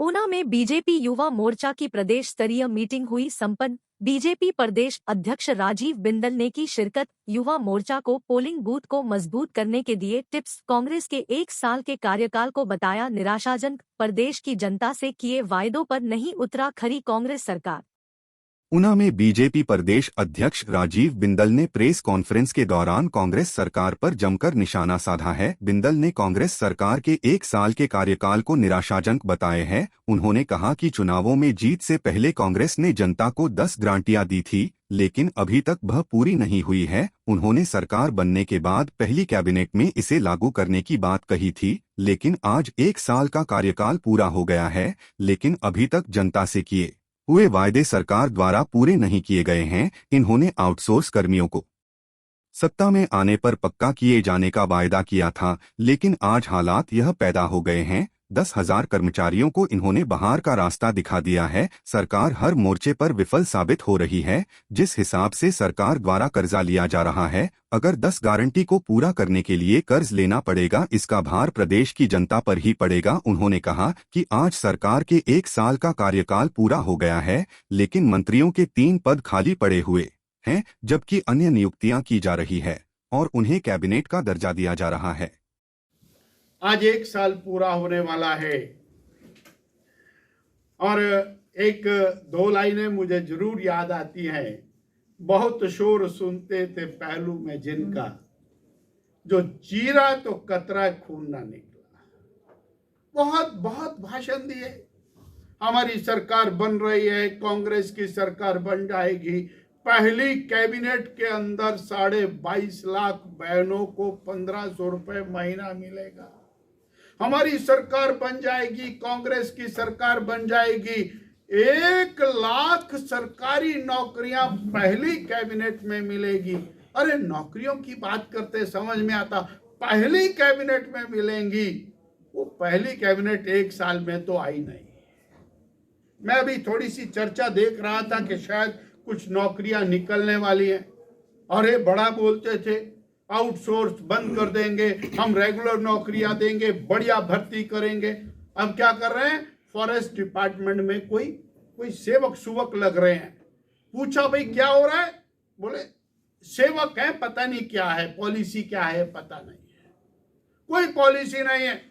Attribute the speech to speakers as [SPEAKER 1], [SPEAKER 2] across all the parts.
[SPEAKER 1] ऊना में बीजेपी युवा मोर्चा की प्रदेश स्तरीय मीटिंग हुई संपन्न। बीजेपी प्रदेश अध्यक्ष राजीव बिंदल ने की शिरकत। युवा मोर्चा को पोलिंग बूथ को मजबूत करने के दिए टिप्स। कांग्रेस के 1 साल के कार्यकाल को बताया निराशाजनक। प्रदेश की जनता से किए वायदों पर नहीं उतरा खरी कांग्रेस सरकार।
[SPEAKER 2] ऊना में बीजेपी प्रदेश अध्यक्ष राजीव बिंदल ने प्रेस कॉन्फ्रेंस के दौरान कांग्रेस सरकार पर जमकर निशाना साधा है। बिंदल ने कांग्रेस सरकार के 1 साल के कार्यकाल को निराशाजनक बताए हैं। उन्होंने कहा कि चुनावों में जीत से पहले कांग्रेस ने जनता को 10 गारंटियां दी थी, लेकिन अभी तक वह पूरी नहीं हुई है। उन्होंने सरकार बनने के बाद पहली कैबिनेट में इसे लागू करने की बात कही थी, लेकिन आज 1 साल का कार्यकाल पूरा हो गया है, लेकिन अभी तक जनता से किए हुए वायदे सरकार द्वारा पूरे नहीं किए गए हैं। इन्होंने आउटसोर्स कर्मियों को सत्ता में आने पर पक्का किए जाने का वायदा किया था, लेकिन आज हालात यह पैदा हो गए हैं। 10,000 कर्मचारियों को इन्होंने बाहर का रास्ता दिखा दिया है। सरकार हर मोर्चे पर विफल साबित हो रही है। जिस हिसाब से सरकार द्वारा कर्जा लिया जा रहा है, अगर 10 गारंटी को पूरा करने के लिए कर्ज लेना पड़ेगा, इसका भार प्रदेश की जनता पर ही पड़ेगा। उन्होंने कहा कि आज सरकार के 1 साल का कार्यकाल पूरा हो गया है, लेकिन मंत्रियों के 3 पद खाली पड़े हुए हैं, जबकि अन्य नियुक्तियां की जा रही है और उन्हें कैबिनेट का दर्जा दिया जा रहा है।
[SPEAKER 3] आज 1 साल पूरा होने वाला है और एक दो लाइनें मुझे जरूर याद आती हैं। बहुत शोर सुनते थे पहलू में जिनका, जो चीरा तो कतरा खून ना निकला। बहुत बहुत भाषण दिए। हमारी सरकार बन रही है, कांग्रेस की सरकार बन जाएगी। पहली कैबिनेट के अंदर 22.5 लाख बहनों को 1,500 रुपए महीना मिलेगा। हमारी सरकार बन जाएगी, कांग्रेस की सरकार बन जाएगी। 1 लाख सरकारी नौकरियां पहली कैबिनेट में मिलेगी। अरे नौकरियों की बात करते समझ में आता, पहली कैबिनेट में मिलेंगी। वो पहली कैबिनेट 1 साल में तो आई नहीं। मैं अभी थोड़ी सी चर्चा देख रहा था कि शायद कुछ नौकरियां निकलने वाली हैं। अरे बड़ा बोलते थे, आउटसोर्स बंद कर देंगे, हम रेगुलर नौकरियां देंगे, बढ़िया भर्ती करेंगे। अब क्या कर रहे हैं, फॉरेस्ट डिपार्टमेंट में कोई सेवक सुवक लग रहे हैं। पूछा भाई क्या हो रहा है, बोले सेवक है, पता नहीं क्या है, पॉलिसी क्या है पता नहीं है, कोई पॉलिसी नहीं है।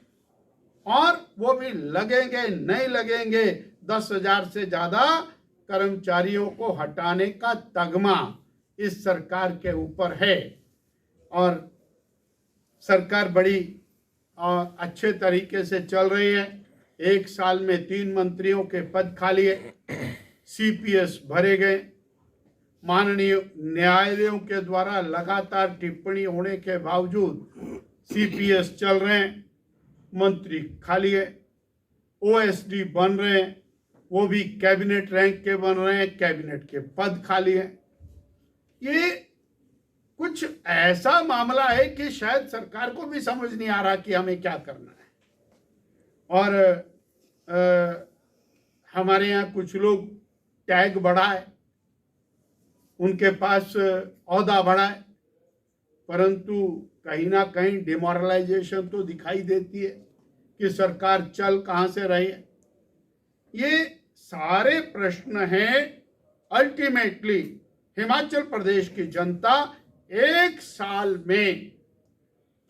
[SPEAKER 3] और वो भी लगेंगे नहीं लगेंगे, 10,000 से ज्यादा कर्मचारियों को हटाने का तगमा इस सरकार के ऊपर है। और सरकार बड़ी अच्छे तरीके से चल रही है। 1 साल में 3 मंत्रियों के पद खाली है, सीपीएस भरे गए। माननीय न्यायालयों के द्वारा लगातार टिप्पणी होने के बावजूद सीपीएस चल रहे हैं, मंत्री खाली है। ओएसडी बन रहे हैं, वो भी कैबिनेट रैंक के बन रहे हैं, कैबिनेट के पद खाली हैं। ये कुछ ऐसा मामला है कि शायद सरकार को भी समझ नहीं आ रहा कि हमें क्या करना है। और हमारे यहाँ कुछ लोग टैग बढ़ाए, उनके पास औहदा बढ़ाए, परंतु कहीं ना कहीं डिमोरलाइजेशन तो दिखाई देती है कि सरकार चल कहाँ से रही है। ये सारे प्रश्न हैं। अल्टीमेटली हिमाचल प्रदेश की जनता 1 साल में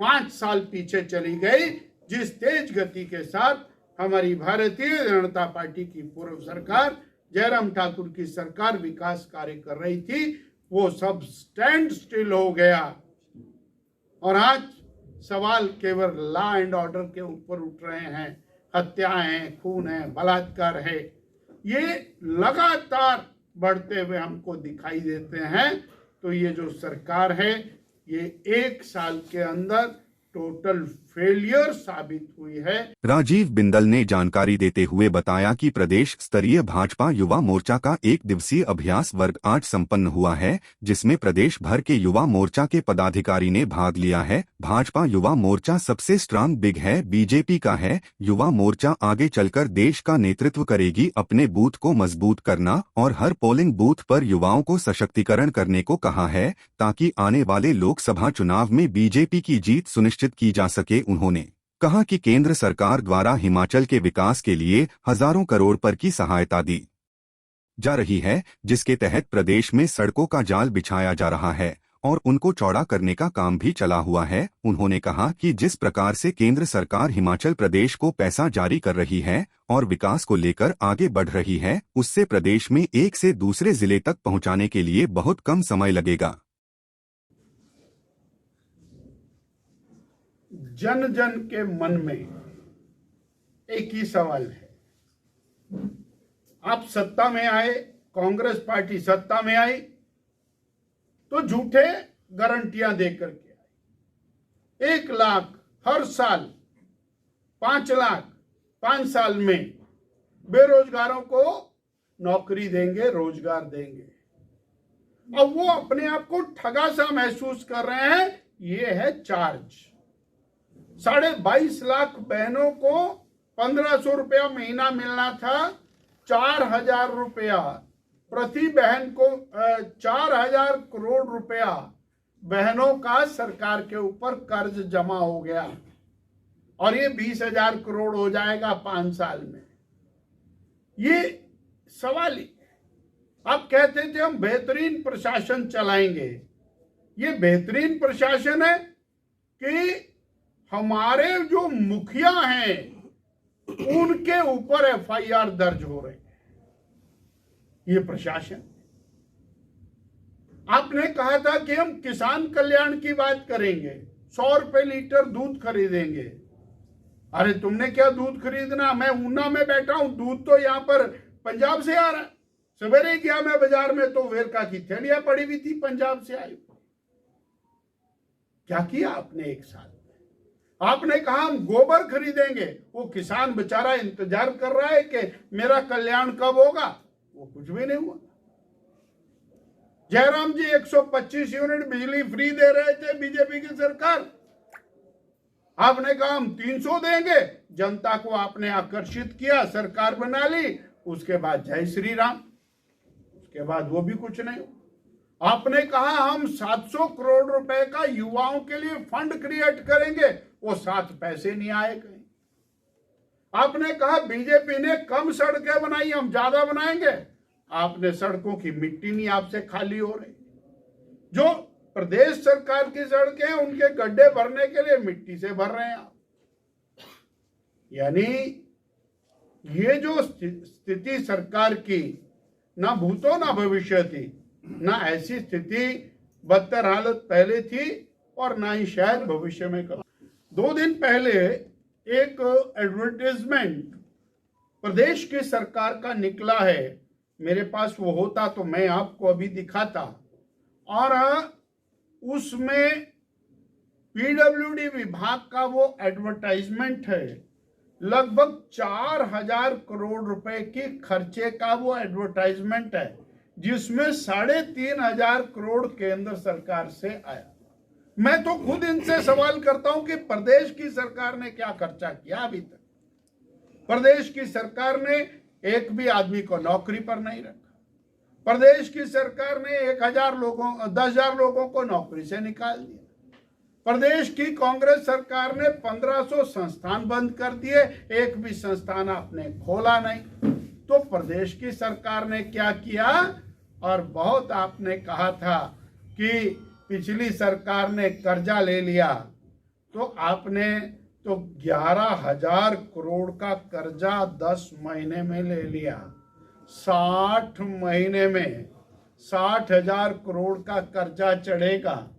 [SPEAKER 3] 5 साल पीछे चली गई। जिस तेज गति के साथ हमारी भारतीय जनता पार्टी की पूर्व सरकार, जयराम ठाकुर की सरकार विकास कार्य कर रही थी, वो सब स्टैंड स्टिल हो गया। और आज सवाल केवल लॉ एंड ऑर्डर के ऊपर उठ रहे हैं। हत्याएं हैं, खून है, बलात्कार है, ये लगातार बढ़ते हुए हमको दिखाई देते हैं। तो ये जो सरकार है, ये 1 साल के अंदर टोटल फेलियर साबित हुई है।
[SPEAKER 2] राजीव बिंदल ने जानकारी देते हुए बताया कि प्रदेश स्तरीय भाजपा युवा मोर्चा का 1 दिवसीय अभ्यास वर्ग आज संपन्न हुआ है, जिसमें प्रदेश भर के युवा मोर्चा के पदाधिकारी ने भाग लिया है। भाजपा युवा मोर्चा सबसे स्ट्रांग बिग है, बीजेपी का है। युवा मोर्चा आगे चलकर देश का नेतृत्व करेगी। अपने बूथ को मजबूत करना और हर पोलिंग बूथ पर युवाओं को सशक्तिकरण करने को कहा है, ताकि आने वाले लोकसभा चुनाव में बीजेपी की जीत सुनिश्चित की जा सके। उन्होंने कहा कि केंद्र सरकार द्वारा हिमाचल के विकास के लिए हजारों करोड़ पर की सहायता दी जा रही है, जिसके तहत प्रदेश में सड़कों का जाल बिछाया जा रहा है और उनको चौड़ा करने का काम भी चला हुआ है। उन्होंने कहा कि जिस प्रकार से केंद्र सरकार हिमाचल प्रदेश को पैसा जारी कर रही है और विकास को लेकर आगे बढ़ रही है, उससे प्रदेश में एक से दूसरे जिले तक पहुंचाने के लिए बहुत कम समय लगेगा।
[SPEAKER 3] जन जन के मन में एक ही सवाल है, आप सत्ता में आए, कांग्रेस पार्टी सत्ता में आई तो झूठे गारंटियां देकर के आई। 1 लाख हर साल, 5 लाख 5 साल में बेरोजगारों को नौकरी देंगे, रोजगार देंगे। अब वो अपने आप को ठगा सा महसूस कर रहे हैं। ये है चार्ज। 22.5 लाख बहनों को 1500 रुपया महीना मिलना था, 4000 रुपया प्रति बहन को, 4000 करोड़ रुपया बहनों का सरकार के ऊपर कर्ज जमा हो गया और ये 20,000 करोड़ हो जाएगा 5 साल में। ये सवाल ही, आप कहते थे हम बेहतरीन प्रशासन चलाएंगे। ये बेहतरीन प्रशासन है कि हमारे जो मुखिया हैं उनके ऊपर एफआईआर दर्ज हो रहे हैं? ये प्रशासन। आपने कहा था कि हम किसान कल्याण की बात करेंगे, 100 रुपए लीटर दूध खरीदेंगे। अरे तुमने क्या दूध खरीदना, मैं ऊना में बैठा हूं, दूध तो यहां पर पंजाब से आ रहा है। सवेरे गया मैं बाजार में तो वेरका की थैलियां पड़ी हुई थी, पंजाब से आई। क्या किया आपने 1 साल में? आपने कहा हम गोबर खरीदेंगे, वो किसान बेचारा इंतजार कर रहा है कि मेरा कल्याण कब होगा, वो कुछ भी नहीं हुआ। जयराम जी 125 यूनिट बिजली फ्री दे रहे थे बीजेपी की सरकार, आपने कहा हम 300 देंगे। जनता को आपने आकर्षित किया, सरकार बना ली, उसके बाद जय श्री राम, उसके बाद वो भी कुछ नहीं हुआ। आपने कहा हम 700 करोड़ रुपए का युवाओं के लिए फंड क्रिएट करेंगे, वो 7 पैसे नहीं आए कहीं। आपने कहा बीजेपी ने कम सड़कें बनाई, हम ज्यादा बनाएंगे। आपने सड़कों की मिट्टी नहीं आपसे खाली हो रही। जो प्रदेश सरकार की सड़कें हैं उनके गड्ढे भरने के लिए मिट्टी से भर रहे हैं आप। यानी ये जो स्थिति सरकार की, ना भूतो ना भविष्य थी, ना ऐसी स्थिति बदतर हालत पहले थी और ना ही शायद भविष्य में कर। 2 दिन पहले एक एडवर्टाइजमेंट प्रदेश की सरकार का निकला है, मेरे पास वो होता तो मैं आपको अभी दिखाता। और उसमें पीडब्ल्यूडी विभाग का वो एडवर्टाइजमेंट है, लगभग 4000 करोड़ रुपए की खर्चे का वो एडवर्टाइजमेंट है, जिसमें 3500 करोड़ केंद्र सरकार से आया। मैं तो खुद इनसे सवाल करता हूं कि प्रदेश की सरकार ने क्या खर्चा किया अभी तक? प्रदेश की सरकार ने एक भी आदमी को नौकरी पर नहीं रखा। प्रदेश की सरकार ने 10,000 लोगों को नौकरी से निकाल दिया। प्रदेश की कांग्रेस सरकार ने 1500 संस्थान बंद कर दिए, एक भी संस्थान आपने खोला नहीं। तो प्रदेश की सरकार ने क्या किया? और बहुत आपने कहा था कि पिछली सरकार ने कर्जा ले लिया, तो आपने तो 11,000 करोड़ का कर्जा 10 महीने में ले लिया। 60 महीने में 60,000 करोड़ का कर्जा चढ़ेगा।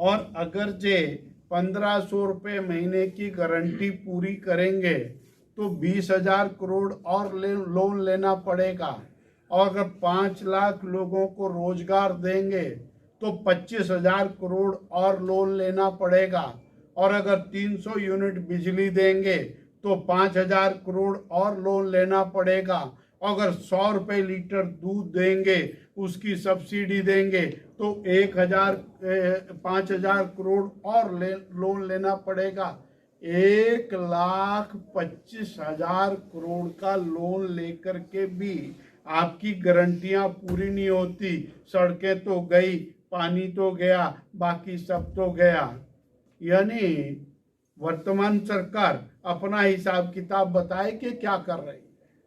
[SPEAKER 3] और अगर जे 1500 रुपये महीने की गारंटी पूरी करेंगे तो 20,000 करोड़ और लोन लेना पड़ेगा। और अगर 5 लाख लोगों को रोजगार देंगे तो 25,000 करोड़ और लोन लेना पड़ेगा। और अगर 300 यूनिट बिजली देंगे तो 5,000 करोड़ और लोन लेना पड़ेगा। अगर 100 रुपये लीटर दूध देंगे, उसकी सब्सिडी देंगे तो 5,000 करोड़ और लोन लेना पड़ेगा। 1,25,000 करोड़ का लोन लेकर के भी आपकी गारंटियां पूरी नहीं होती। सड़कें तो गई, पानी तो गया, बाकी सब तो गया। यानी वर्तमान सरकार अपना हिसाब किताब बताए कि क्या कर रही है।